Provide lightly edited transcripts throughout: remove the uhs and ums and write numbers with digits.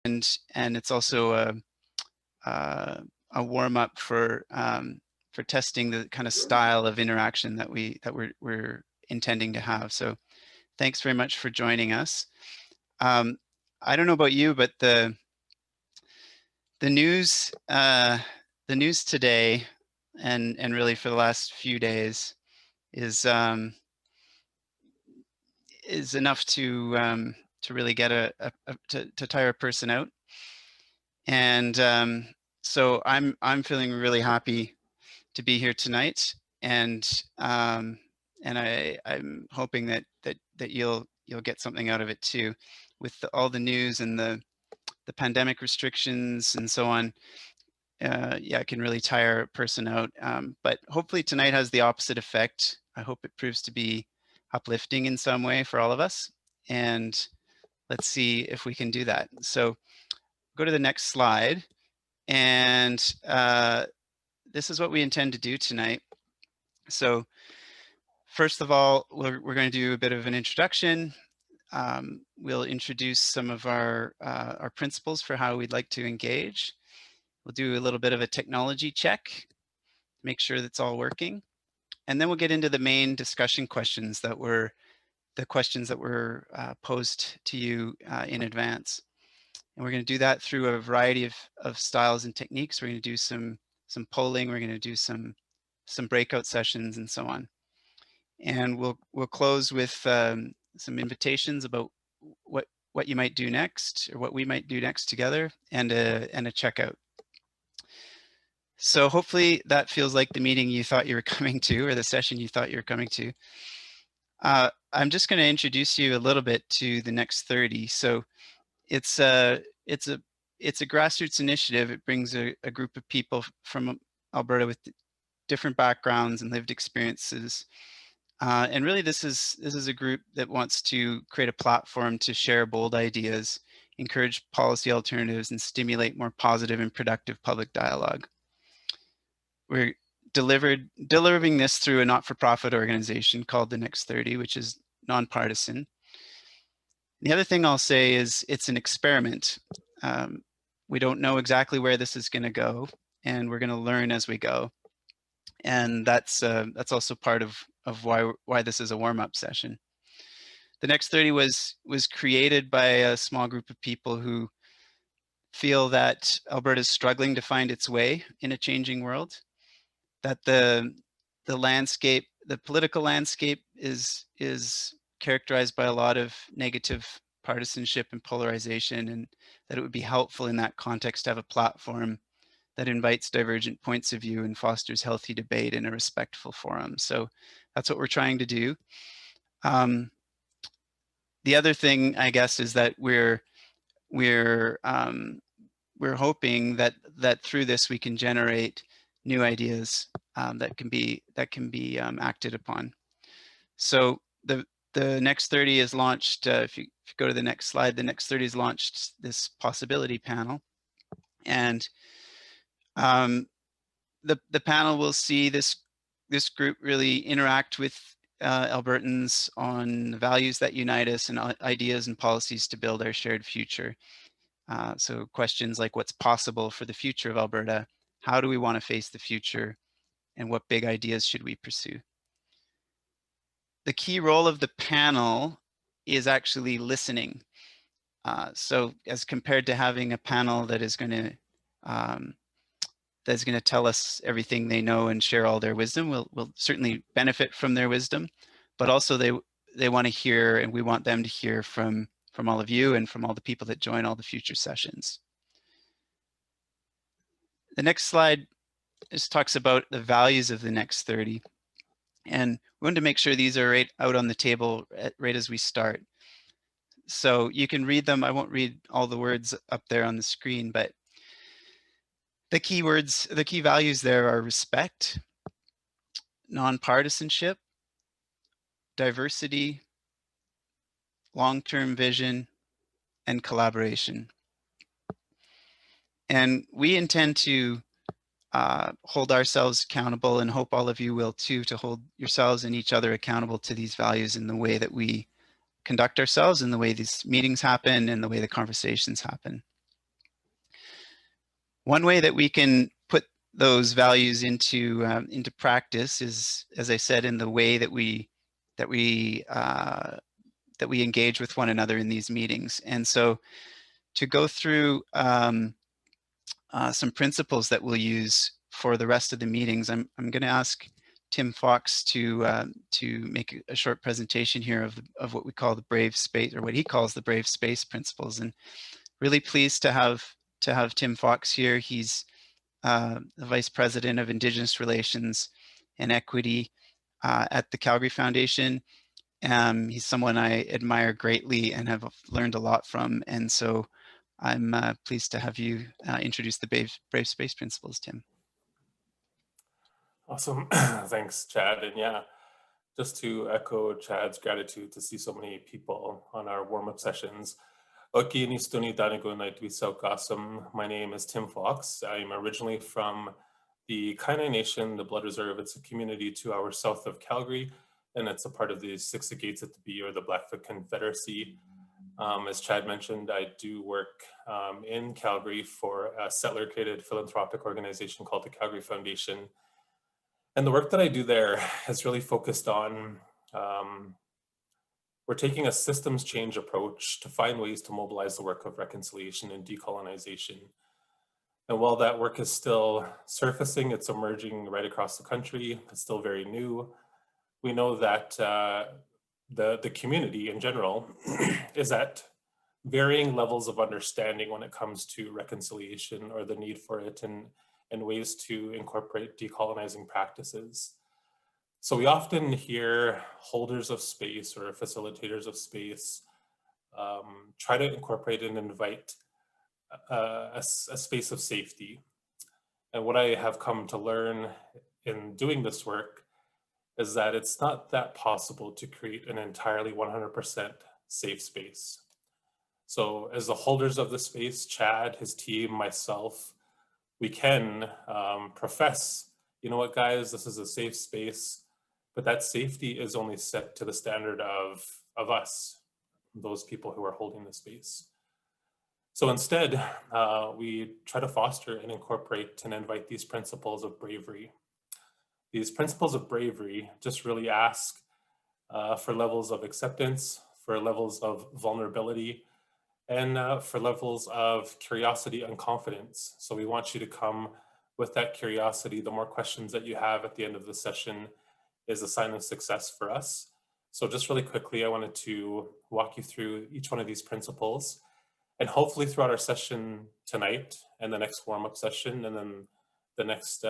and it's also a warm up for testing the kind of style of interaction that we're intending to have. So thanks very much for joining us. I don't know about you, but the news today and really for the last few days is enough to really get to tire a person out. And so I'm feeling really happy to be here tonight, and I'm hoping that you'll get something out of it too, with all the news and the pandemic restrictions and so on. Yeah, it can really tire a person out. But hopefully tonight has the opposite effect. I hope it proves to be uplifting in some way for all of us. And let's see if we can do that. So go to the next slide. And this is what we intend to do tonight. So first of all, we're going to do a bit of an introduction. We'll introduce some of our principles for how we'd like to engage. We'll do a little bit of a technology check, make sure that's all working. And then we'll get into the main discussion questions that were posed to you in advance. And we're going to do that through a variety of styles and techniques. We're going to do some polling. We're going to do some breakout sessions and so on. And we'll close with some invitations about what you might do next, or what we might do next together, and a checkout. So hopefully that feels like the meeting you thought you were coming to, or the session you thought you were coming to. I'm just going to introduce you a little bit to the Next 30. So it's a grassroots initiative. It brings a group of people from Alberta with different backgrounds and lived experiences. And really, this is a group that wants to create a platform to share bold ideas, encourage policy alternatives, and stimulate more positive and productive public dialogue. We're delivering this through a not-for-profit organization called the Next 30, which is nonpartisan. The other thing I'll say is it's an experiment. We don't know exactly where this is going to go, and we're going to learn as we go. And that's also part of why this is a warm-up session. The Next 30 was created by a small group of people who feel that Alberta is struggling to find its way in a changing world, that the landscape, the political landscape is characterized by a lot of negative partisanship and polarization, and that it would be helpful in that context to have a platform that invites divergent points of view and fosters healthy debate in a respectful forum. So that's what we're trying to do. The other thing, I guess, is that we're hoping that through this we can generate new ideas that can be acted upon. So the Next 30 is launched. If you go to the next slide, the Next 30 has launched this possibility panel, and the panel will see this group really interact with Albertans on the values that unite us and ideas and policies to build our shared future. So questions like what's possible for the future of Alberta, how do we want to face the future, and what big ideas should we pursue? The key role of the panel is actually listening. So as compared to having a panel that is going to tell us everything they know and share all their wisdom, we'll certainly benefit from their wisdom, but also they want to hear, and we want them to hear from all of you and from all the people that join all the future sessions. The next slide just talks about the values of the Next 30. And we want to make sure these are right out on the table right as we start. So you can read them. I won't read all the words up there on the screen, but the key words, the key values there are respect, nonpartisanship, diversity, long-term vision, and collaboration. And we intend to hold ourselves accountable, and hope all of you will too, to hold yourselves and each other accountable to these values in the way that we conduct ourselves, in the way these meetings happen, and the way the conversations happen. one way that we can put those values into practice is, as I said, in the way that we engage with one another in these meetings. And so to go through some principles that we'll use for the rest of the meetings, I'm going to ask Tim Fox to make a short presentation here of what we call the brave space, or what he calls the brave space principles. And really pleased to have Tim Fox here. He's the Vice President of Indigenous Relations and Equity at the Calgary Foundation. He's someone I admire greatly and have learned a lot from. And so I'm pleased to have you introduce the Brave Space Principles, Tim. Awesome. Thanks, Chad. And yeah, just to echo Chad's gratitude to see so many people on our warm-up sessions. My name is Tim Fox. I'm originally from the Kainai Nation, the Blood Reserve. It's a community 2 hours south of Calgary, and it's a part of the Six Gates at the Bee, or the Blackfoot Confederacy. As Chad mentioned, I do work in Calgary for a settler-created philanthropic organization called the Calgary Foundation. And the work that I do there is really focused on, we're taking a systems change approach to find ways to mobilize the work of reconciliation and decolonization. And while that work is still surfacing, it's emerging right across the country, it's still very new. We know that the community in general is at varying levels of understanding when it comes to reconciliation or the need for it, and ways to incorporate decolonizing practices. So we often hear holders of space or facilitators of space try to incorporate and invite a space of safety. And what I have come to learn in doing this work is that it's not that possible to create an entirely 100% safe space. So as the holders of the space, Chad, his team, myself, we can profess, you know what, guys, this is a safe space, but that safety is only set to the standard of us, those people who are holding the space. So instead, we try to foster and incorporate and invite these principles of bravery. These principles of bravery just really ask for levels of acceptance, for levels of vulnerability, and for levels of curiosity and confidence. So we want you to come with that curiosity. The more questions that you have at the end of the session is a sign of success for us. So just really quickly, I wanted to walk you through each one of these principles. And hopefully throughout our session tonight and the next warm-up session, and then the next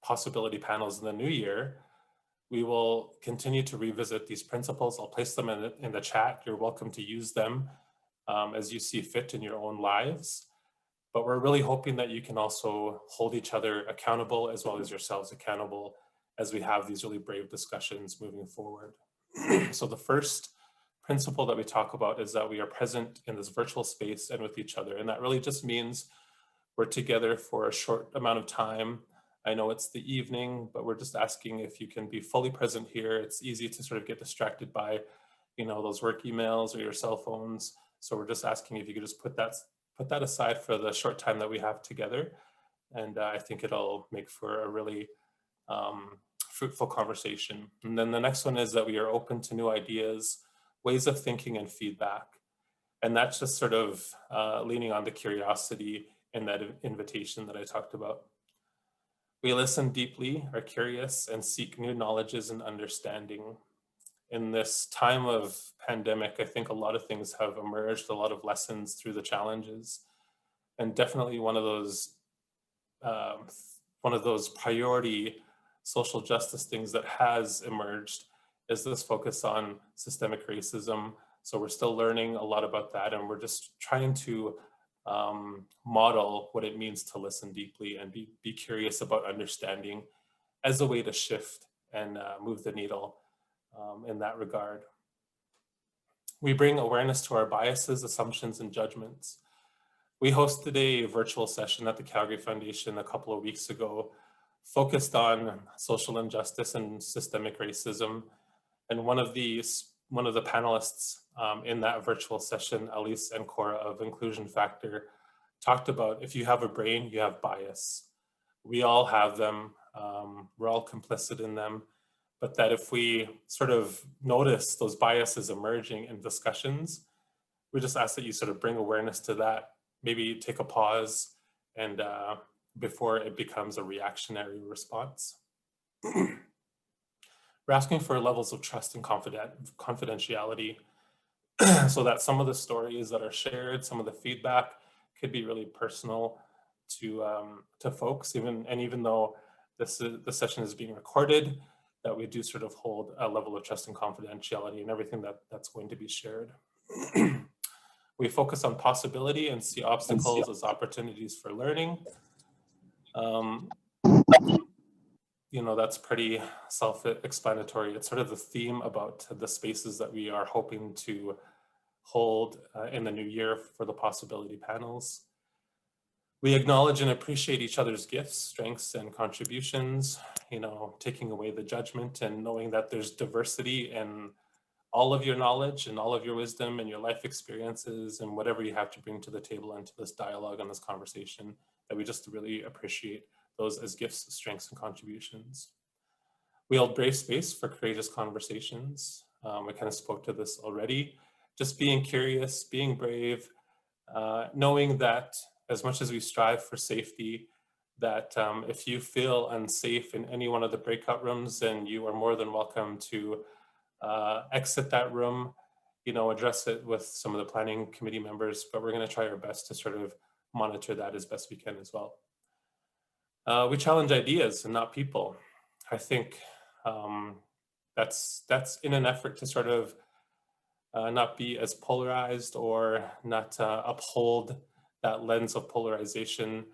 possibility panels in the new year, we will continue to revisit these principles. I'll place them in the chat. You're welcome to use them as you see fit in your own lives. But we're really hoping that you can also hold each other accountable as well as yourselves accountable as we have these really brave discussions moving forward. So the first principle that we talk about is that we are present in this virtual space and with each other. And that really just means we're together for a short amount of time. I know it's the evening, but we're just asking if you can be fully present here. It's easy to sort of get distracted by, you know, those work emails or your cell phones. So we're just asking if you could just put that aside for the short time that we have together. And I think it'll make for a really fruitful conversation. And then the next one is that we are open to new ideas, ways of thinking, and feedback. And that's just sort of leaning on the curiosity and that invitation that I talked about. We listen deeply, are curious, and seek new knowledges and understanding. In this time of pandemic, I think a lot of things have emerged, a lot of lessons through the challenges. And definitely one of those priority social justice things that has emerged is this focus on systemic racism. So we're still learning a lot about that, and we're just trying to model what it means to listen deeply and be curious about understanding as a way to shift and move the needle in that regard. We bring awareness to our biases, assumptions, and judgments. We hosted a virtual session at the Calgary Foundation a couple of weeks ago, focused on social injustice and systemic racism. And one of the panelists in that virtual session, Elise and Cora of Inclusion Factor, talked about, if you have a brain, you have bias. We all have them. We're all complicit in them. But that if we sort of notice those biases emerging in discussions, we just ask that you sort of bring awareness to that, maybe take a pause, and before it becomes a reactionary response. We're asking for levels of trust and confidentiality so that some of the stories that are shared, some of the feedback could be really personal to folks, even though the session is being recorded, that we do sort of hold a level of trust and confidentiality in everything that's going to be shared. We focus on possibility and see obstacles as opportunities for learning. You know, that's pretty self-explanatory. It's sort of the theme about the spaces that we are hoping to hold in the new year for the possibility panels. We acknowledge and appreciate each other's gifts, strengths, and contributions, you know, taking away the judgment and knowing that there's diversity in all of your knowledge and all of your wisdom and your life experiences and whatever you have to bring to the table and to this dialogue and this conversation, that we just really appreciate those as gifts, strengths, and contributions. We hold brave space for courageous conversations. I kind of spoke to this already. Just being curious, being brave, knowing that as much as we strive for safety, that if you feel unsafe in any one of the breakout rooms, then you are more than welcome to exit that room, you know, address it with some of the planning committee members, but we're going to try our best to sort of monitor that as best we can as well. We challenge ideas and not people. I think that's in an effort to sort of not be as polarized or not uphold that lens of polarization,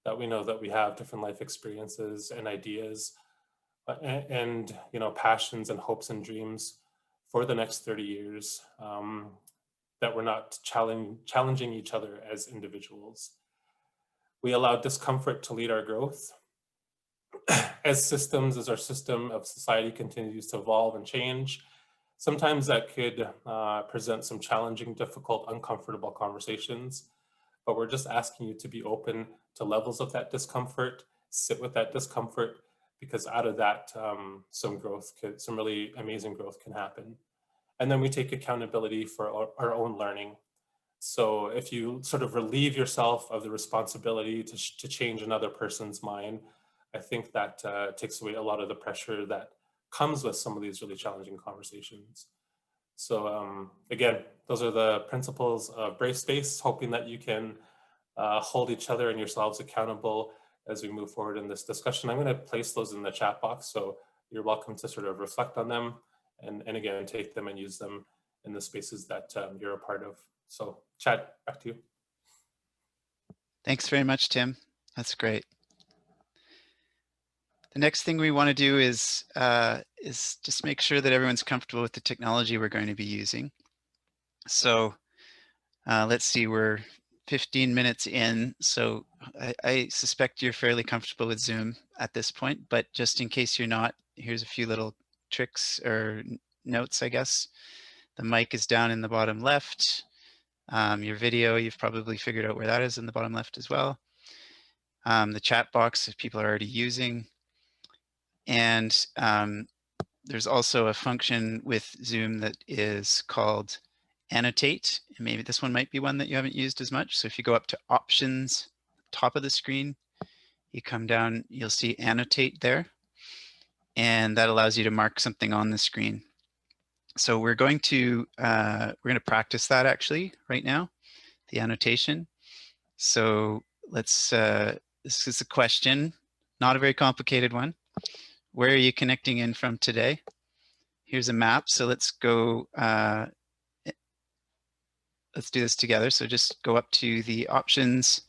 that we know that we have different life experiences and ideas and you know, passions and hopes and dreams for the next 30 years, that we're not challenging each other as individuals. We allow discomfort to lead our growth. As our system of society continues to evolve and change, sometimes that could present some challenging, difficult, uncomfortable conversations, but we're just asking you to be open to levels of that discomfort, sit with that discomfort, because out of that, some really amazing growth can happen. And then we take accountability for our own learning. So if you sort of relieve yourself of the responsibility to change another person's mind, I think that takes away a lot of the pressure that comes with some of these really challenging conversations. So again, those are the principles of Brave Space, hoping that you can hold each other and yourselves accountable as we move forward in this discussion. I'm going to place those in the chat box, so you're welcome to sort of reflect on them and again, take them and use them in the spaces that you're a part of. So Chad, back to you. Thanks very much, Tim. That's great. The next thing we want to do is just make sure that everyone's comfortable with the technology we're going to be using. So let's see, we're 15 minutes in, so I suspect you're fairly comfortable with Zoom at this point, but just in case you're not, here's a few little tricks or notes, I guess. The mic is down in the bottom left. Your video, you've probably figured out where that is in the bottom left as well. The chat box, if people are already using. And there's also a function with Zoom that is called Annotate. And maybe this one might be one that you haven't used as much. So if you go up to Options, top of the screen, you come down, you'll see Annotate there. And that allows you to mark something on the screen. So we're going to practice that actually right now, the annotation. So let's, this is a question, not a very complicated one. Where are you connecting in from today? Here's a map. So let's go, let's do this together. So just go up to the options,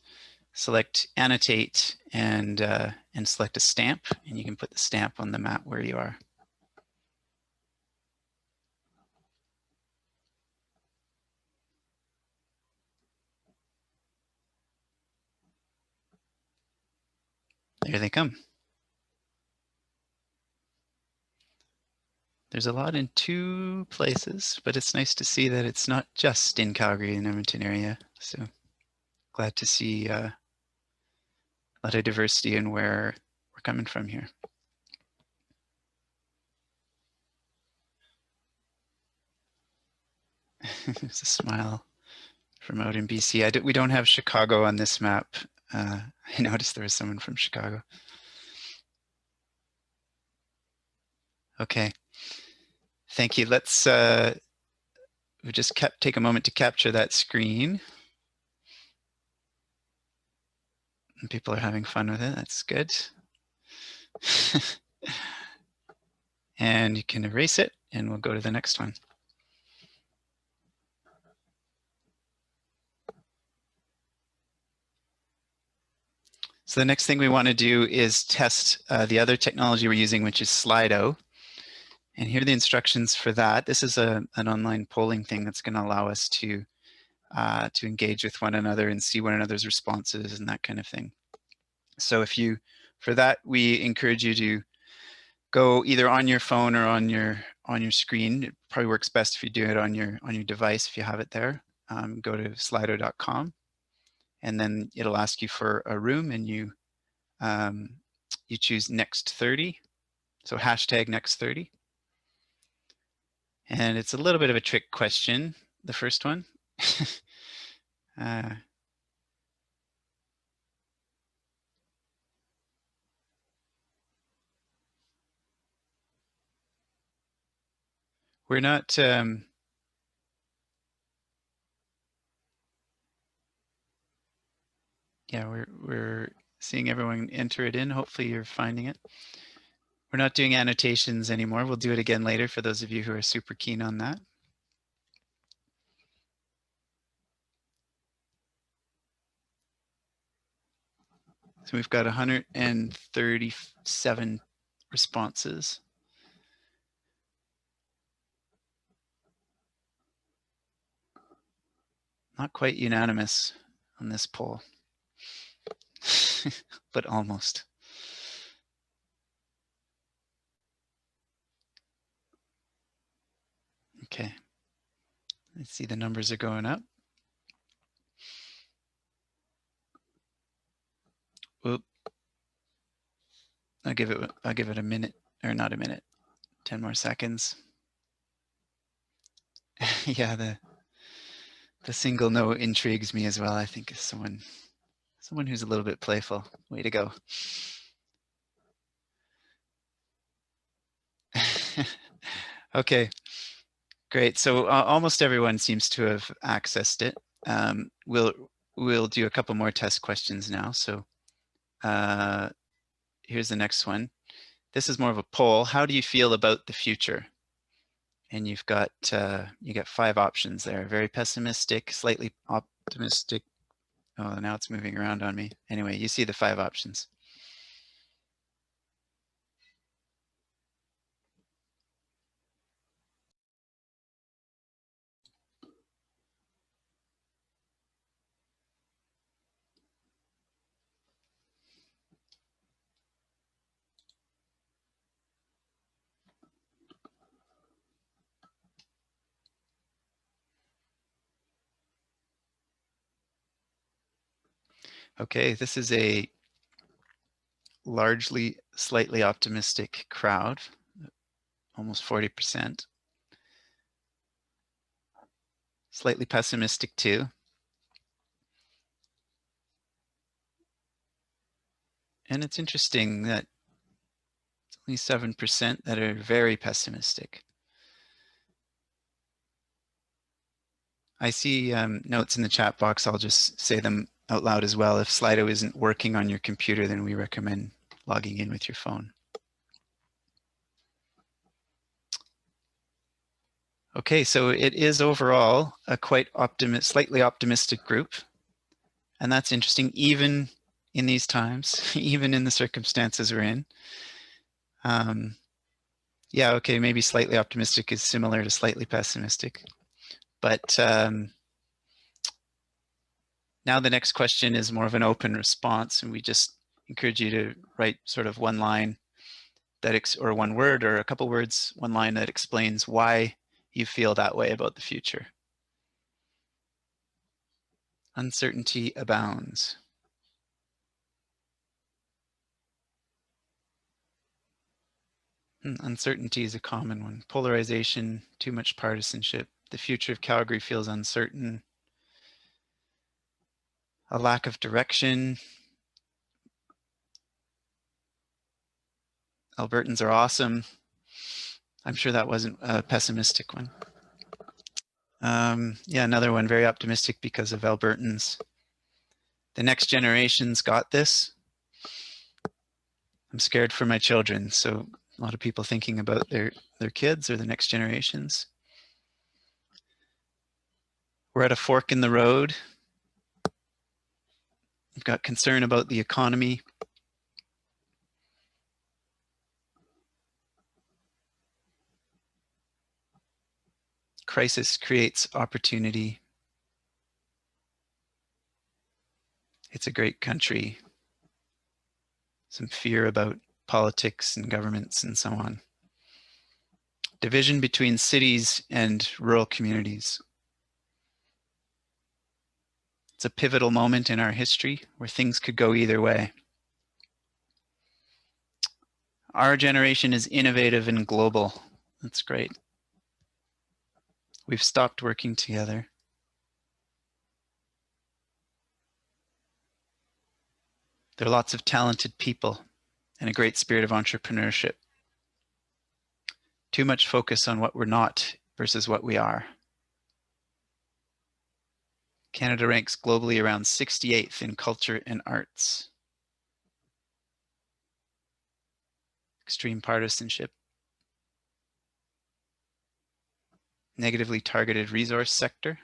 select annotate, and select a stamp, and you can put the stamp on the map where you are. There they come. There's a lot in 2 places, but it's nice to see that it's not just in Calgary and Edmonton area. So glad to see a lot of diversity in where we're coming from here. There's a smile from out in BC. We don't have Chicago on this map. I noticed there was someone from Chicago. Okay, thank you. Let's we just take a moment to capture that screen. And people are having fun with it. That's good. And you can erase it, and we'll go to the next one. So the next thing we want to do is test the other technology we're using, which is Slido. And here are the instructions for that. This is an online polling thing that's going to allow us to engage with one another and see one another's responses and that kind of thing. So for that, we encourage you to go either on your phone or on your screen. It probably works best if you do it on your device if you have it there. Go to slido.com, and then it'll ask you for a room, and you choose next 30. So hashtag next 30. And it's a little bit of a trick question, the first one. We're not, yeah, we're seeing everyone enter it in. Hopefully you're finding it. We're not doing annotations anymore. We'll do it again later for those of you who are super keen on that. So we've got 137 responses. Not quite unanimous on this poll, but almost. Okay, let's see, the numbers are going up. Whoop. I'll give it a minute, or not a minute, 10 more seconds. Yeah, the single no intrigues me as well. I think is someone who's a little bit playful. Way to go. Okay, great. So almost everyone seems to have accessed it. We'll do a couple more test questions now. So here's the next one. This is more of a poll. How do you feel about the future? And you've got you get 5 options there. Very pessimistic, slightly optimistic. Oh, now it's moving around on me. Anyway, you see the 5 options. Okay, this is a largely slightly optimistic crowd, almost 40%. Slightly pessimistic too. And it's interesting that it's only 7% that are very pessimistic. I see notes in the chat box. I'll just say them out loud as well. If Slido isn't working on your computer, then we recommend logging in with your phone. Okay, so it is overall a quite slightly optimistic group. And that's interesting, even in these times, even in the circumstances we're in. Yeah, okay, maybe slightly optimistic is similar to slightly pessimistic. But now the next question is more of an open response, and we just encourage you to write sort of one line that or one word or a couple words, one line that explains why you feel that way about the future. Uncertainty abounds. Uncertainty is a common one. Polarization, too much partisanship. The future of Calgary feels uncertain. A lack of direction. Albertans are awesome. I'm sure that wasn't a pessimistic one. Yeah, another one, very optimistic because of Albertans. The next generation's got this. I'm scared for my children. So a lot of people thinking about their kids or the next generations. We're at a fork in the road. We've got concern about the economy. Crisis creates opportunity. It's a great country. Some fear about politics and governments and so on. Division between cities and rural communities. It's a pivotal moment in our history where things could go either way. Our generation is innovative and global. That's great. We've stopped working together. There are lots of talented people and a great spirit of entrepreneurship. Too much focus on what we're not versus what we are. Canada ranks globally around 68th in culture and arts. Extreme partisanship. Negatively targeted resource sector.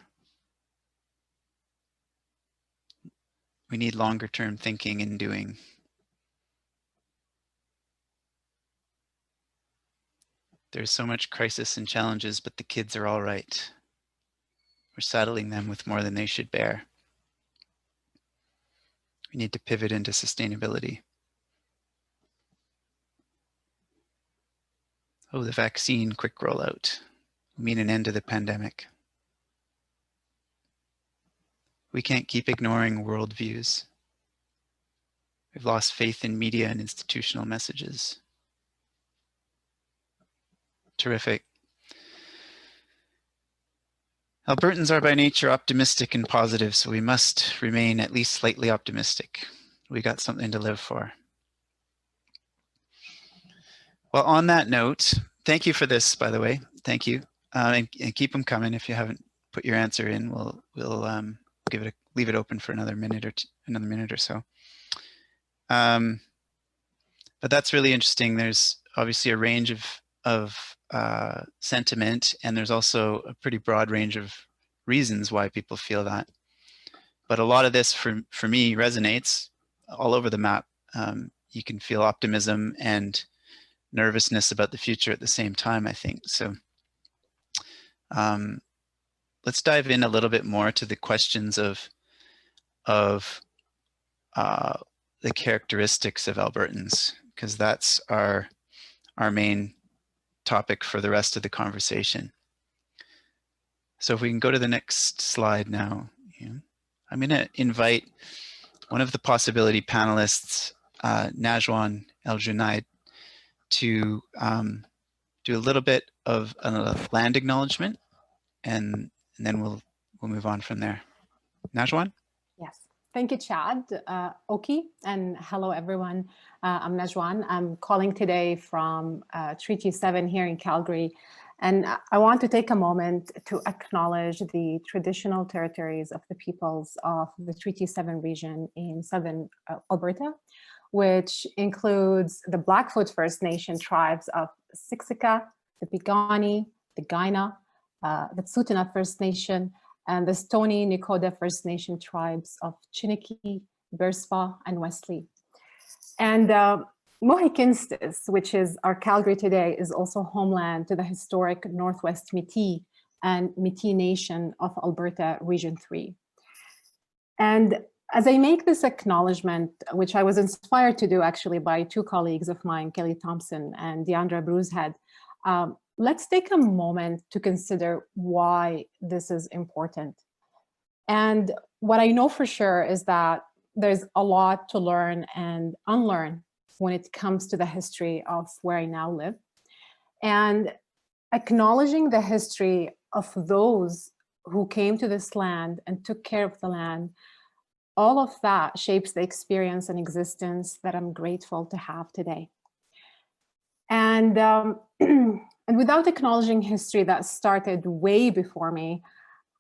We need longer term thinking and doing. There's so much crisis and challenges, but the kids are all right. We're saddling them with more than they should bear. We need to pivot into sustainability. Oh, the vaccine quick rollout. We mean an end to the pandemic. We can't keep ignoring worldviews. We've lost faith in media and institutional messages. Terrific. Albertans are by nature optimistic and positive, so we must remain at least slightly optimistic. We got something to live for. Well, on that note, thank you for this, by the way. Thank you, and keep them coming. If you haven't put your answer in, we'll leave it open for another minute or so. But that's really interesting. There's obviously a range of sentiment, and there's also a pretty broad range of reasons why people feel that. But a lot of this, for me, resonates all over the map. You can feel optimism and nervousness about the future at the same time, I think. So let's dive in a little bit more to the questions of the characteristics of Albertans, because that's our main topic for the rest of the conversation. So if we can go to the next slide now. I'm going to invite one of the possibility panelists, Najwan El-Junaid, to do a little bit of a land acknowledgement, and then we'll move on from there. Najwan? Yes, thank you, Chad. Oki, and hello, everyone. I'm Najwan. I'm calling today from Treaty 7 here in Calgary. And I want to take a moment to acknowledge the traditional territories of the peoples of the Treaty 7 region in southern Alberta, which includes the Blackfoot First Nation tribes of Siksika, the Piikani, the Kainai, the Tsuut'ina First Nation, and the Stoney Nakoda First Nation tribes of Chiniki, Bearspaw, and Wesley. And Mohikenstis, which is our Calgary today, is also homeland to the historic Northwest Métis and Métis Nation of Alberta, Region 3. And as I make this acknowledgement, which I was inspired to do actually by two colleagues of mine, Kelly Thompson and Deandra Brucehead, let's take a moment to consider why this is important. And what I know for sure is that there's a lot to learn and unlearn when it comes to the history of where I now live. And acknowledging the history of those who came to this land and took care of the land, all of that shapes the experience and existence that I'm grateful to have today. And, and without acknowledging history that started way before me,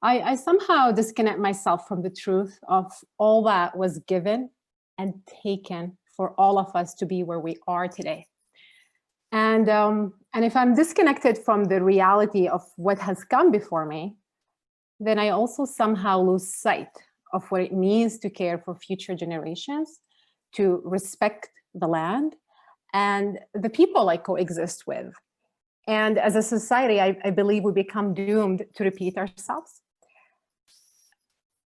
I somehow disconnect myself from the truth of all that was given and taken for all of us to be where we are today. And if I'm disconnected from the reality of what has come before me, then I also somehow lose sight of what it means to care for future generations, to respect the land and the people I coexist with. And as a society, I believe we become doomed to repeat ourselves.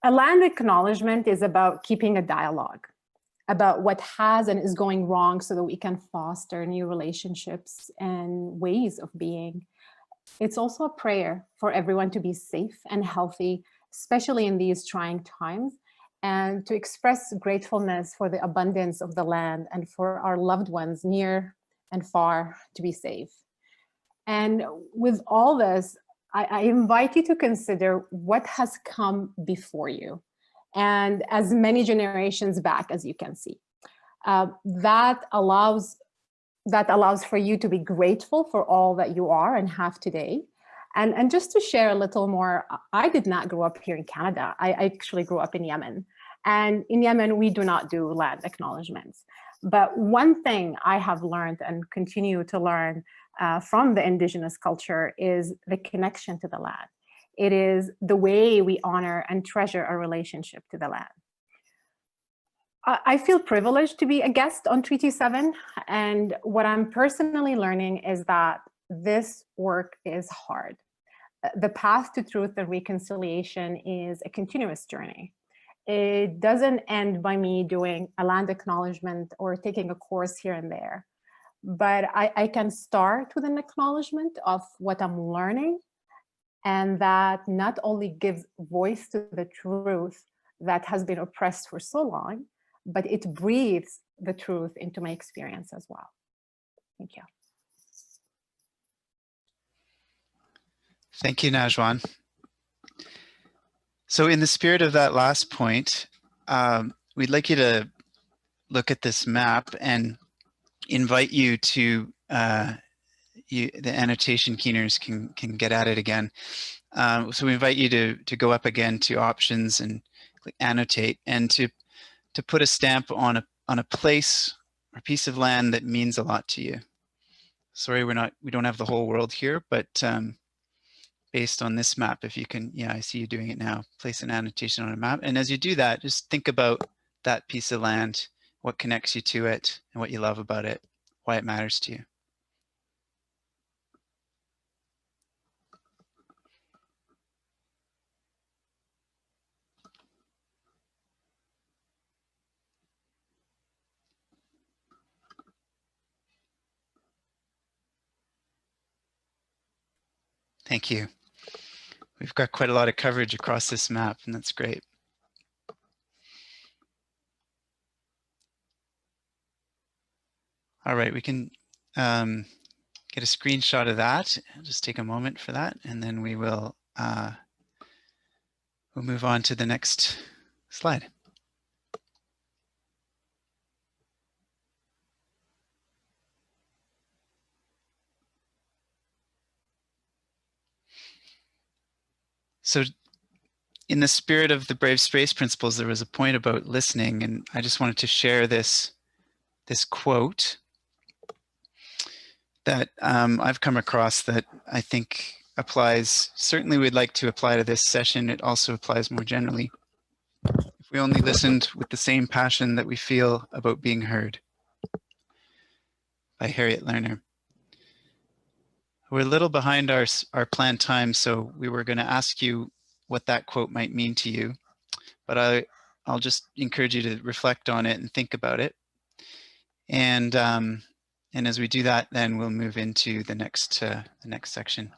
A land acknowledgement is about keeping a dialogue about what has and is going wrong so that we can foster new relationships and ways of being. It's also a prayer for everyone to be safe and healthy, especially in these trying times, and to express gratefulness for the abundance of the land and for our loved ones near and far to be safe. And with all this, I invite you to consider what has come before you, and as many generations back as you can see. That allows for you to be grateful for all that you are and have today. And just to share a little more, I did not grow up here in Canada. I actually grew up in Yemen. And in Yemen, we do not do land acknowledgements. But one thing I have learned and continue to learn from the indigenous culture is the connection to the land. It is the way we honor and treasure our relationship to the land. I feel privileged to be a guest on Treaty 7, and what I'm personally learning is that this work is hard. The path to truth and reconciliation is a continuous journey. It doesn't end by me doing a land acknowledgement or taking a course here and there, but I can start with an acknowledgement of what I'm learning, and that not only gives voice to the truth that has been oppressed for so long, but it breathes the truth into my experience as well. Thank you. Thank you, Najwan. So in the spirit of that last point, we'd like you to look at this map and invite you to, the annotation keeners can get at it again. So we invite you to go up again to options and click annotate, and to put a stamp on a place or piece of land that means a lot to you. Sorry, we don't have the whole world here, but based on this map, if you can, yeah, I see you doing it now, place an annotation on a map. And as you do that, just think about that piece of land, what connects you to it, and what you love about it, why it matters to you. Thank you. We've got quite a lot of coverage across this map, and that's great. All right, we can get a screenshot of that. I'll just take a moment for that, and then we will we'll move on to the next slide. So in the spirit of the Brave Space Principles, there was a point about listening, and I just wanted to share this quote that I've come across that I think applies, certainly we'd like to apply to this session. It also applies more generally. If we only listened with the same passion that we feel about being heard. By Harriet Lerner. We're a little behind our planned time, so we were going to ask you what that quote might mean to you, but I'll just encourage you to reflect on it and think about it. And as we do that, then we'll move into the next section.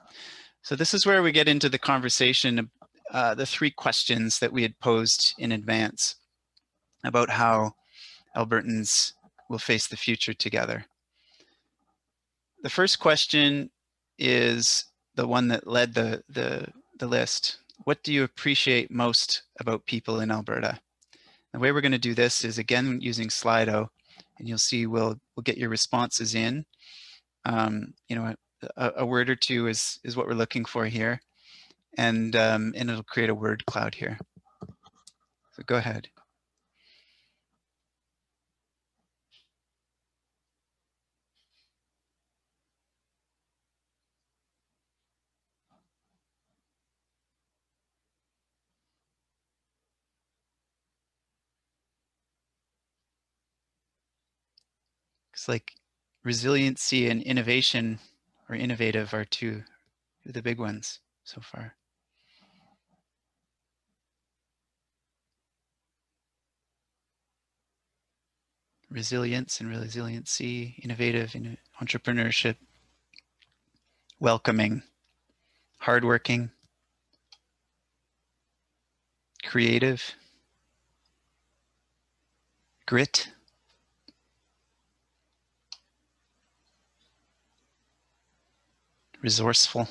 So this is where we get into the conversation the 3 questions that we had posed in advance about how Albertans will face the future together. The first question is the one that led the list. What do you appreciate most about people in Alberta? The way we're going to do this is, again, using Slido, and you'll see we'll get your responses in. You know, a word or two is what we're looking for here, and it'll create a word cloud here. So go ahead. It's like resiliency and innovation, or innovative, are two of the big ones so far. Resilience and resiliency, innovative, entrepreneurship, welcoming, hardworking, creative, grit, resourceful,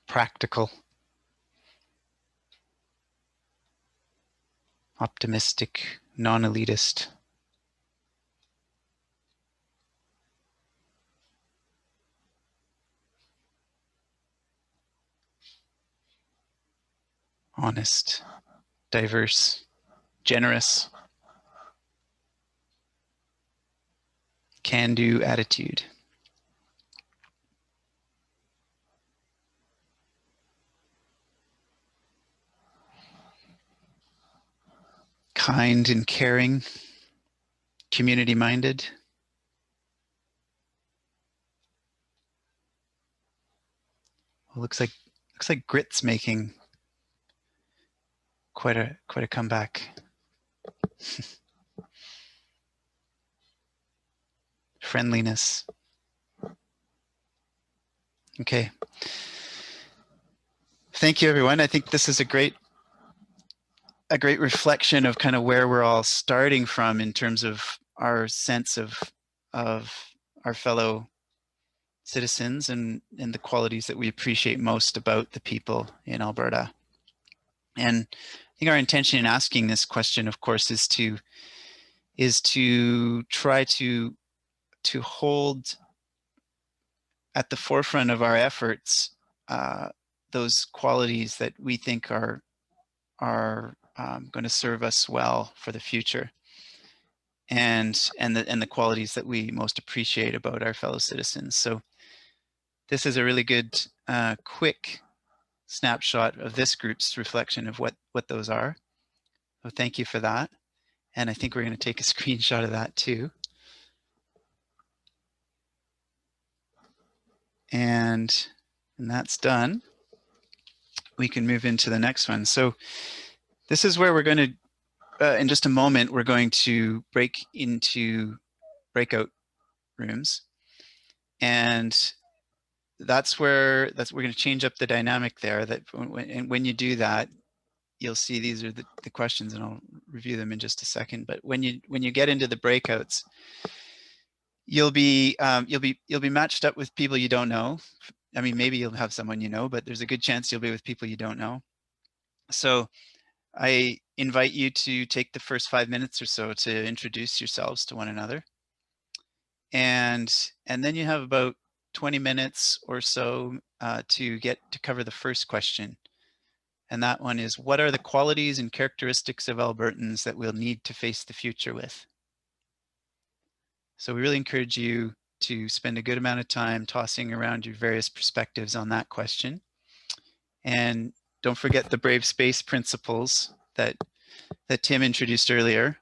practical, optimistic, non-elitist, honest, diverse, generous, can-do attitude, kind and caring, community-minded, well, looks like grit's making quite a comeback. Friendliness. Okay. Thank you, everyone. I think this is a great reflection of kind of where we're all starting from in terms of our sense of our fellow citizens and the qualities that we appreciate most about the people in Alberta. And I think our intention in asking this question, of course, is to try to hold at the forefront of our efforts those qualities that we think are going to serve us well for the future, and the qualities that we most appreciate about our fellow citizens. So this is a really good quick snapshot of this group's reflection of what those are. So thank you for that. And I think we're going to take a screenshot of that too. And that's done. We can move into the next one. So this is where we're going to, in just a moment, we're going to break into breakout rooms. And that's where we're going to change up the dynamic there. That when you do that, you'll see these are the questions, and I'll review them in just a second. But when you get into the breakouts, you'll be matched up with people you don't know. I mean, maybe you'll have someone you know, but there's a good chance you'll be with people you don't know. So I invite you to take the first 5 minutes or so to introduce yourselves to one another. And then you have about 20 minutes or so to cover the first question. And that one is, what are the qualities and characteristics of Albertans that we'll need to face the future with? So we really encourage you to spend a good amount of time tossing around your various perspectives on that question. And don't forget the brave space principles that Tim introduced earlier.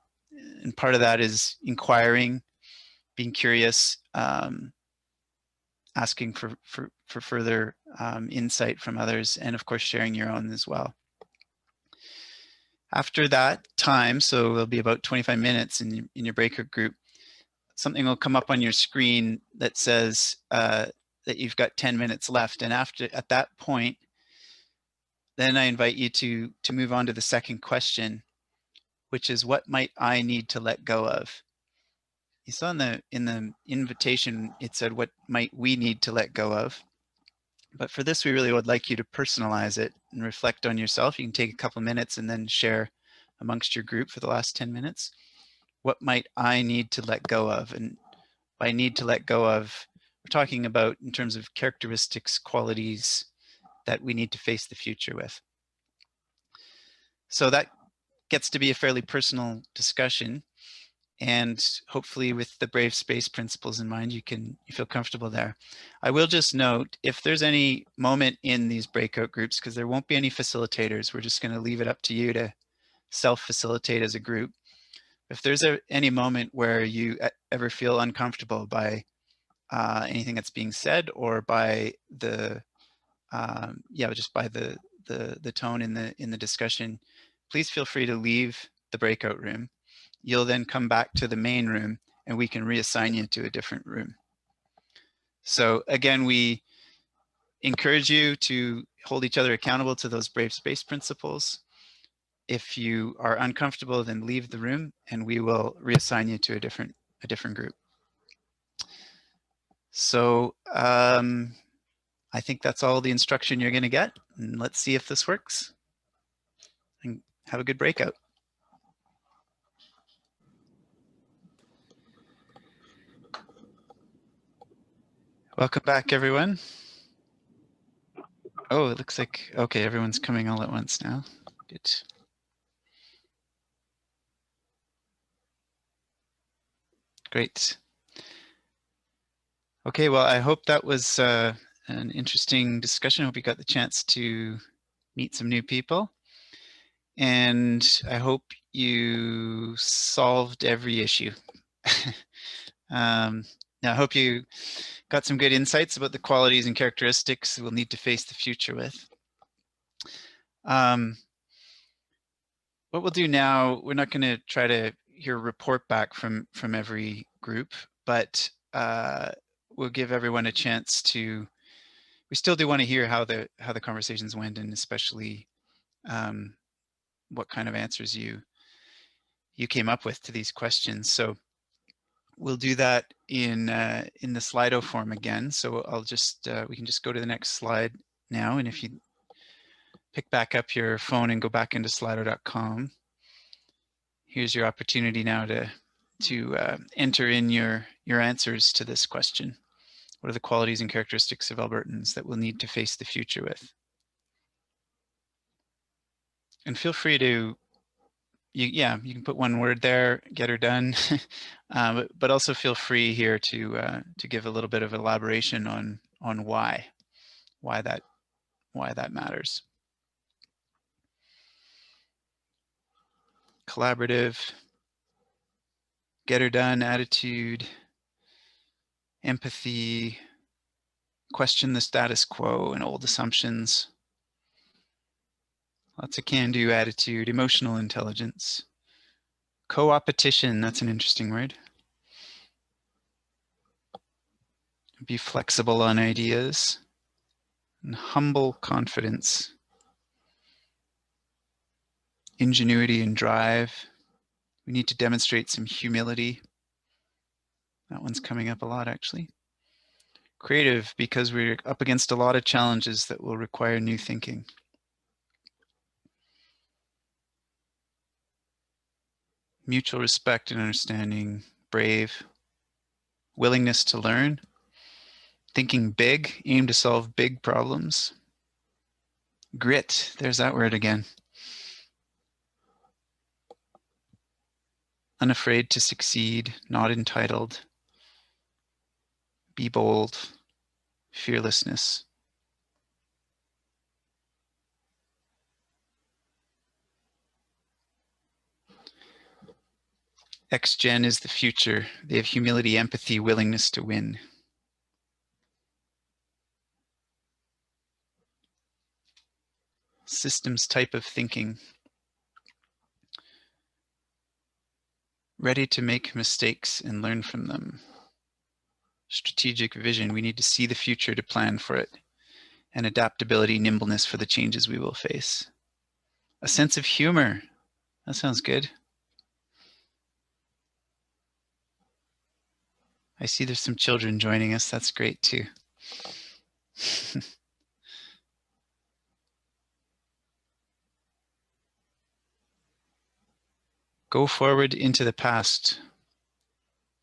And part of that is inquiring, being curious, asking for further insight from others, and of course sharing your own as well. After that time, so it'll be about 25 minutes in your breakout group, something will come up on your screen that says that you've got 10 minutes left. And at that point, then I invite you to move on to the second question, which is, what might I need to let go of? You saw in the invitation, it said, what might we need to let go of? But for this, we really would like you to personalize it and reflect on yourself. You can take a couple minutes and then share amongst your group for the last 10 minutes. What might I need to let go of? And by need to let go of, we're talking about in terms of characteristics, qualities that we need to face the future with. So that gets to be a fairly personal discussion. And hopefully with the Brave Space principles in mind, you feel comfortable there. I will just note, if there's any moment in these breakout groups, because there won't be any facilitators, we're just going to leave it up to you to self-facilitate as a group. If there's any moment where you ever feel uncomfortable by anything that's being said, or by the just by the tone in the discussion, please feel free to leave the breakout room. You'll then come back to the main room and we can reassign you to a different room. So again, we encourage you to hold each other accountable to those Brave Space principles. If you are uncomfortable, then leave the room and we will reassign you to a different group. So I think that's all the instruction you're going to get. And let's see if this works. And have a good breakout. Welcome back, everyone. Oh, it looks like, okay, everyone's coming all at once now. Good. Great. Okay, well, I hope that was an interesting discussion. I hope you got the chance to meet some new people. And I hope you solved every issue. I hope you got some good insights about the qualities and characteristics we'll need to face the future with. What we'll do now, we're not going to try to hear a report back from every group, but we'll give everyone a chance to. We still do want to hear how the conversations went, and especially what kind of answers you came up with to these questions. So we'll do that in the Slido form again. So I'll just we can just go to the next slide now, and if you pick back up your phone and go back into slido.com, here's your opportunity now to enter in your answers to this question. What are the qualities and characteristics of Albertans that we'll need to face the future with? And feel free to, you can put one word there, get her done, but also feel free here to give a little bit of elaboration on why that matters. Collaborative, get her done attitude, empathy, question the status quo and old assumptions. Lots of can-do attitude, emotional intelligence. Co-opetition, that's an interesting word. Be flexible on ideas. And humble confidence. Ingenuity and drive. We need to demonstrate some humility. That one's coming up a lot, actually. Creative, because we're up against a lot of challenges that will require new thinking. Mutual respect and understanding. Brave. Willingness to learn. Thinking big, aim to solve big problems. Grit, there's that word again. Unafraid to succeed, not entitled. Be bold. Fearlessness. X-Gen is the future. They have humility, empathy, willingness to win. Systems type of thinking. ready to make mistakes and learn from them. Strategic vision, we need to see the future to plan for it. And adaptability, nimbleness for the changes we will face. A sense of humor, that sounds good. I see there's some children joining us, that's great too. Go forward into the past,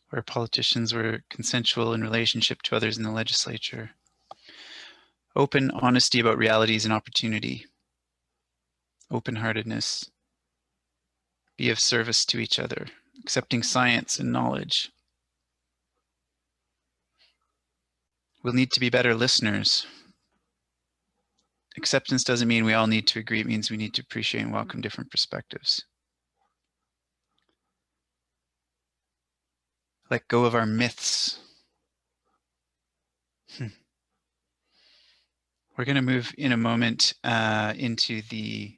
where politicians were consensual in relationship to others in the legislature. Open honesty about realities and opportunity. Open-heartedness. Be of service to each other. Accepting science and knowledge. We'll need to be better listeners. Acceptance doesn't mean we all need to agree. It means we need to appreciate and welcome different perspectives. Let go of our myths. We're going to move in a moment into the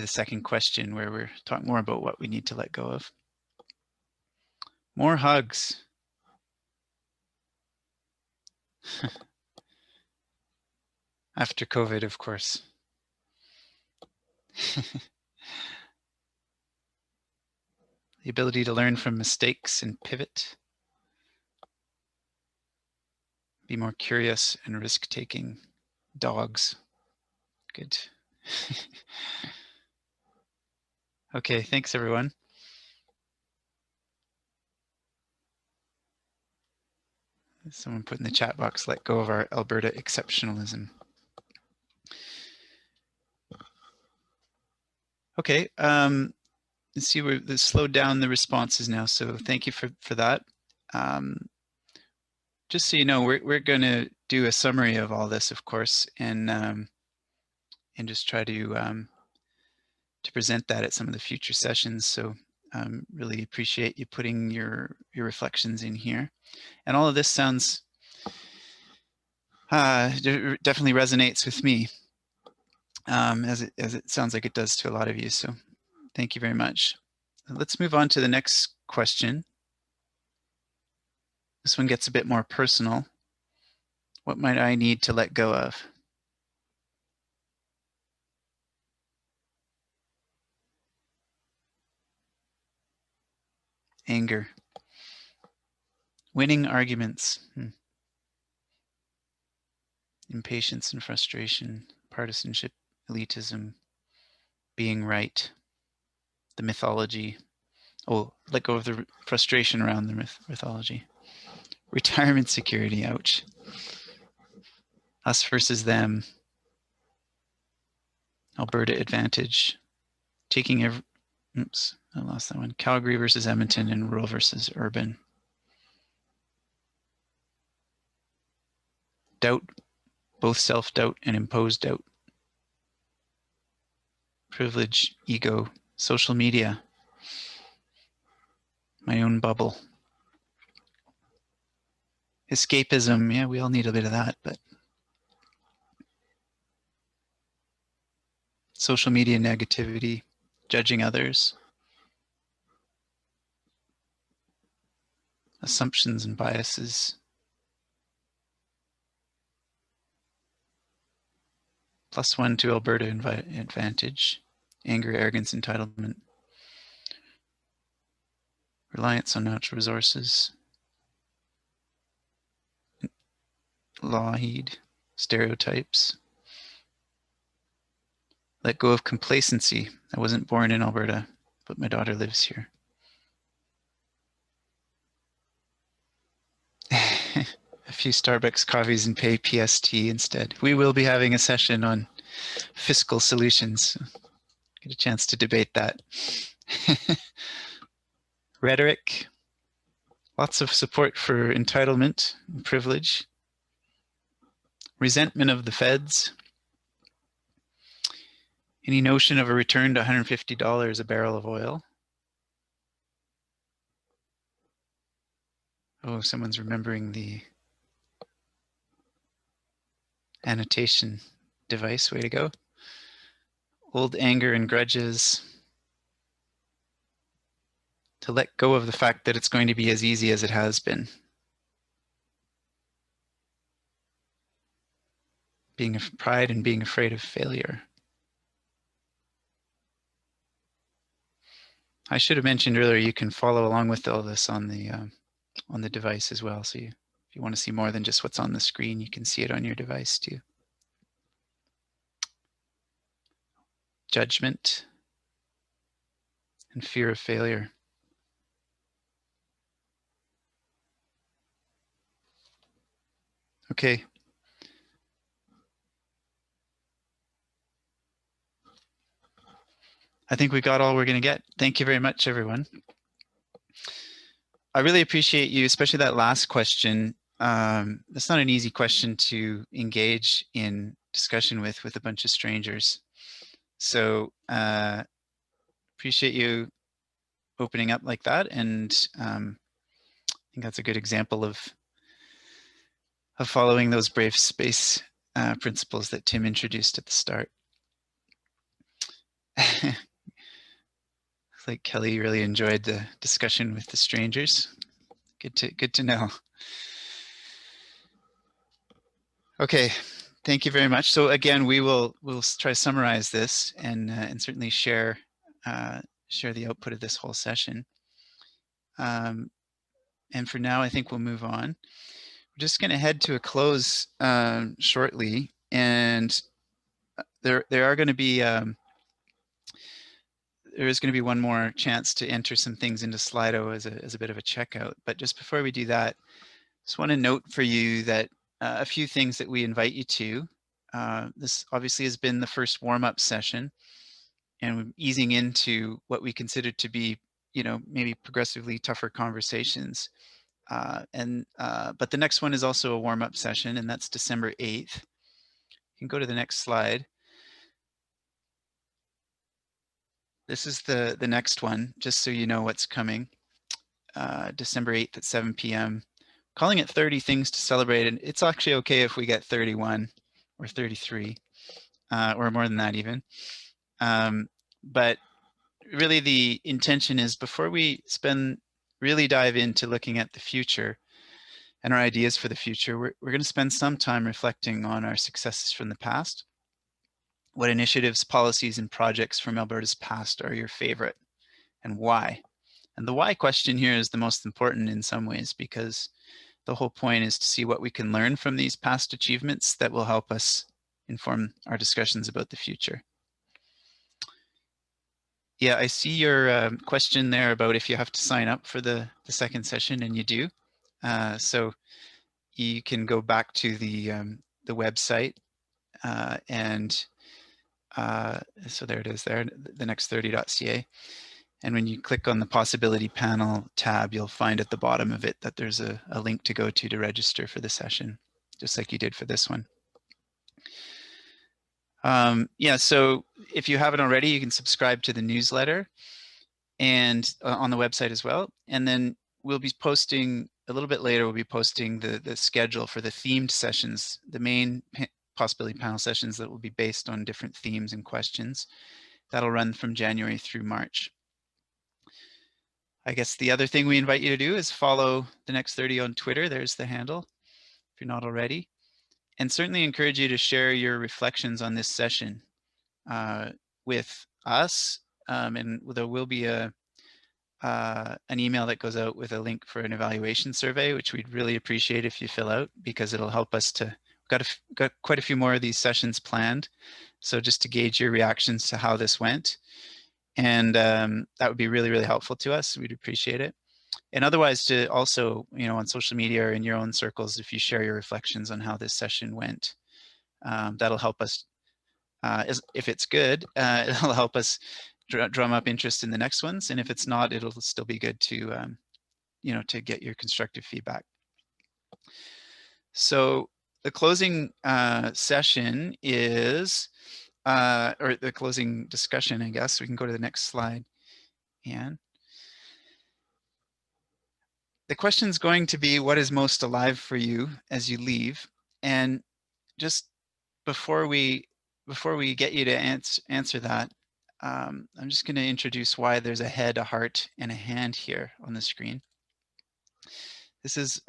second question, where we're talking more about what we need to let go of. More hugs. After COVID, of course. The ability to learn from mistakes and pivot. Be more curious and risk-taking. Dogs. Good. Okay, thanks everyone. Someone put in the chat box, let go of our Alberta exceptionalism. Okay, let's see, we've slowed down the responses now, so thank you for that. Just so you know, we're going to do a summary of all this, of course, and just try to present that at some of the future sessions. So really appreciate you putting your reflections in here. And all of this sounds definitely resonates with me, as it sounds like it does to a lot of you. So thank you very much. Let's move on to the next question. This one gets a bit more personal. What might I need to let go of? Anger. Winning arguments. Impatience and frustration. Partisanship, elitism. Being right. The mythology. Oh, let go of the frustration around the mythology. Retirement security, ouch. Us versus them. Alberta advantage. Taking every, oops, I lost that one. Calgary versus Edmonton and rural versus urban. Doubt, both self-doubt and imposed doubt. Privilege, ego, social media. My own bubble. Escapism, yeah, we all need a bit of that, but social media negativity, judging others, assumptions and biases, +1 to Alberta advantage, anger, arrogance, entitlement, reliance on natural resources, law-heed, stereotypes. Let go of complacency. I wasn't born in Alberta, but my daughter lives here. A few Starbucks coffees and pay PST instead. We will be having a session on fiscal solutions. Get a chance to debate that. Rhetoric. Lots of support for entitlement and privilege. Resentment of the feds. Any notion of a return to $150 a barrel of oil? Oh, someone's remembering the annotation device. Way to go. Old anger and grudges. to let go of the fact that it's going to be as easy as it has been. Being pride and being afraid of failure. I should have mentioned earlier, you can follow along with all this on the device as well. So if you want to see more than just what's on the screen, you can see it on your device too. Judgment and fear of failure. Okay. I think we got all we're going to get. Thank you very much, everyone. I really appreciate you, especially that last question. That's not an easy question to engage in discussion with a bunch of strangers. So appreciate you opening up like that, and I think that's a good example of following those brave space principles that Tim introduced at the start. Looks like Kelly really enjoyed the discussion with the strangers. Good to know. Okay, thank you very much. So again, we'll try to summarize this and certainly share the output of this whole session. And for now, I think we'll move on. We're just going to head to a close shortly, and there are going to be there is going to be one more chance to enter some things into Slido as a bit of a checkout. But just before we do that, just want to note for you that a few things that we invite you to. This obviously has been the first warm-up session, and we're easing into what we consider to be, maybe progressively tougher conversations. But the next one is also a warm-up session, and that's December 8th. You can go to the next slide. This is the next one, just so you know what's coming. December 8th at 7 p.m. Calling it 30 things to celebrate, and it's actually okay if we get 31 or 33 or more than that even. But really the intention is, before we really dive into looking at the future and our ideas for the future, we're going to spend some time reflecting on our successes from the past. What initiatives, policies, and projects from Alberta's past are your favorite, and why? And the why question here is the most important in some ways, because the whole point is to see what we can learn from these past achievements that will help us inform our discussions about the future. Yeah, I see your question there about if you have to sign up for the second session, and you do. So you can go back to the website so there it is there, the next30.ca. And when you click on the possibility panel tab, you'll find at the bottom of it that there's a link to go to register for the session, just like you did for this one. Yeah, so if you haven't already, you can subscribe to the newsletter and on the website as well. And then we'll be posting a little bit later, we'll be posting the schedule for the themed sessions, the main possibility panel sessions that will be based on different themes and questions. That'll run from January through March. I guess the other thing we invite you to do is follow the Next 30 on Twitter. There's the handle, if you're not already. And certainly encourage you to share your reflections on this session with us. And there will be an email that goes out with a link for an evaluation survey, which we'd really appreciate if you fill out, because it'll help us to, got quite a few more of these sessions planned. So just to gauge your reactions to how this went. And that would be really, really helpful to us. We'd appreciate it. And otherwise, to also, on social media or in your own circles, if you share your reflections on how this session went, that'll help us. If it's good, it'll help us drum up interest in the next ones. And if it's not, it'll still be good to, to get your constructive feedback. So the closing session is, or the closing discussion, I guess. We can go to the next slide. And the question is going to be, what is most alive for you as you leave? And just before we get you to answer that, I'm just going to introduce why there's a head, a heart, and a hand here on the screen. This is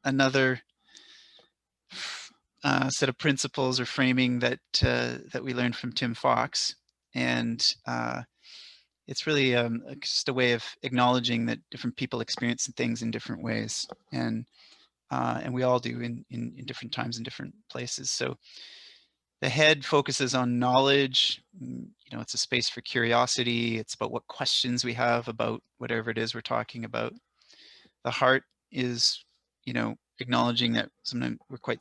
another set of principles or framing that that we learned from Tim Fox, and it's really just a way of acknowledging that different people experience things in different ways, and we all do in different times and different places. So the head focuses on knowledge. You know, it's a space for curiosity. It's about what questions we have about whatever it is we're talking about. The heart is, you know, acknowledging that sometimes we're quite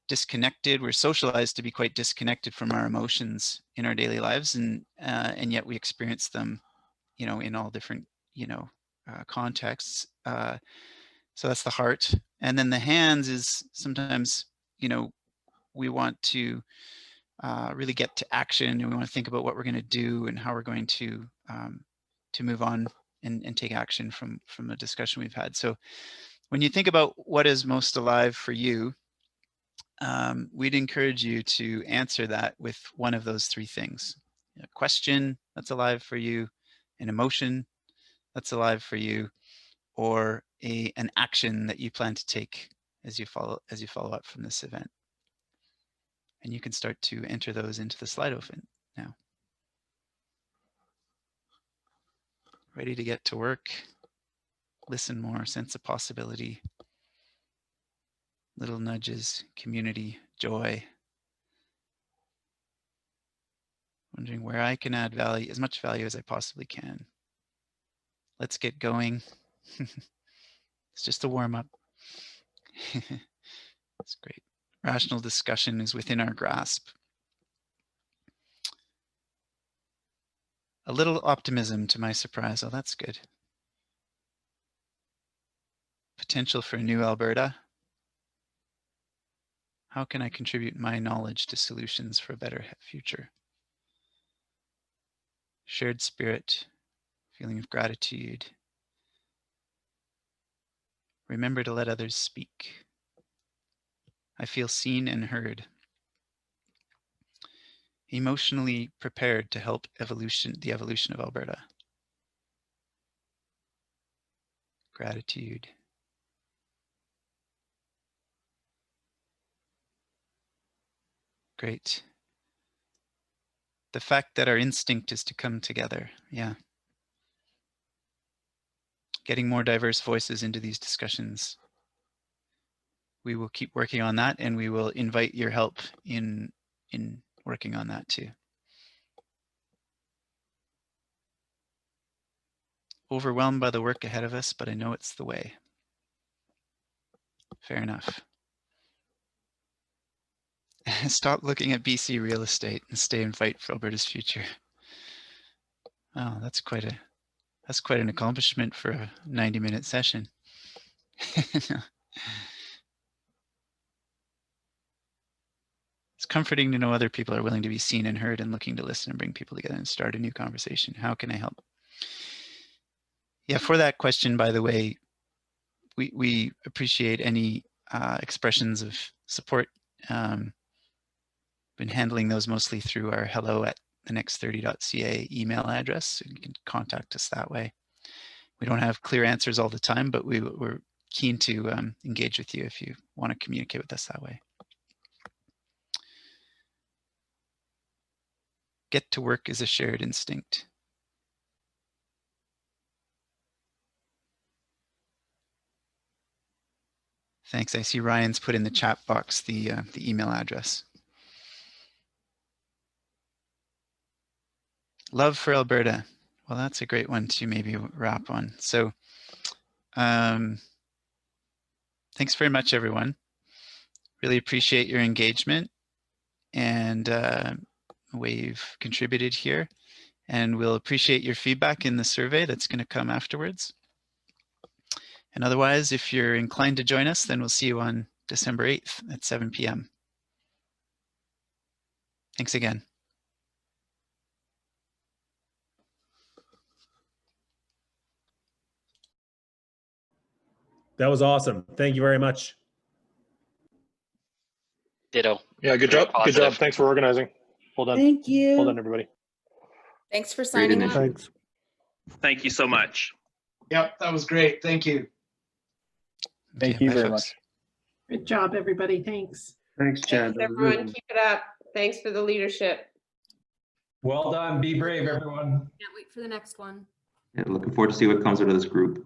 disconnected. We're socialized to be quite disconnected from our emotions in our daily lives, and yet we experience them, you know, in all different, you know, contexts. So that's the heart. And then the hands is sometimes, you know, we want to really get to action, and we want to think about what we're going to do and how we're going to move on and take action from a discussion we've had. So when you think about what is most alive for you, we'd encourage you to answer that with one of those three things: a question that's alive for you, an emotion that's alive for you, or an action that you plan to take as you follow up from this event. And you can start to enter those into the Slido now. Ready to get to work, listen more, sense of possibility, little nudges, community, joy. Wondering where I can add value, as much value as I possibly can. Let's get going. It's just a warm-up. That's great. Rational discussion is within our grasp. A little optimism to my surprise. Oh, that's good. Potential for a new Alberta. How can I contribute my knowledge to solutions for a better future? Shared spirit, feeling of gratitude. Remember to let others speak. I feel seen and heard. Emotionally prepared to help the evolution of Alberta. Gratitude. Great. The fact that our instinct is to come together. Yeah. Getting more diverse voices into these discussions. We will keep working on that, and we will invite your help in working on that too. Overwhelmed by the work ahead of us, but I know it's the way. Fair enough. Stop looking at BC real estate and stay and fight for Alberta's future. Oh, that's quite an accomplishment for a 90-minute session. It's comforting to know other people are willing to be seen and heard and looking to listen and bring people together and start a new conversation. How can I help? Yeah, for that question, by the way, we appreciate any expressions of support. Been handling those mostly through our hello@thenext30.ca email address. So you can contact us that way. We don't have clear answers all the time, but we're keen to engage with you if you want to communicate with us that way. Get to work is a shared instinct. Thanks. I see Ryan's put in the chat box the email address. Love for Alberta. Well, that's a great one to maybe wrap on. So thanks very much, everyone. Really appreciate your engagement and the way you've contributed here. And we'll appreciate your feedback in the survey that's going to come afterwards. And otherwise, if you're inclined to join us, then we'll see you on December 8th at 7 p.m. Thanks again. That was awesome. Thank you very much. Ditto. Yeah, good job. Good job. Thanks for organizing. Well done. Thank you. Well done, everybody. Thanks for Great signing up. initiative. Thanks. Thank you so much. Yep, that was great. Thank you. Thank Okay, you bye, very folks. much. Good job, everybody. Thanks. Thanks, Chad. Thanks, That was everyone. really good. Keep it up. Thanks for the leadership. Well done. Be brave, everyone. Can't wait for the next one. Yeah, looking forward to see what comes out of this group.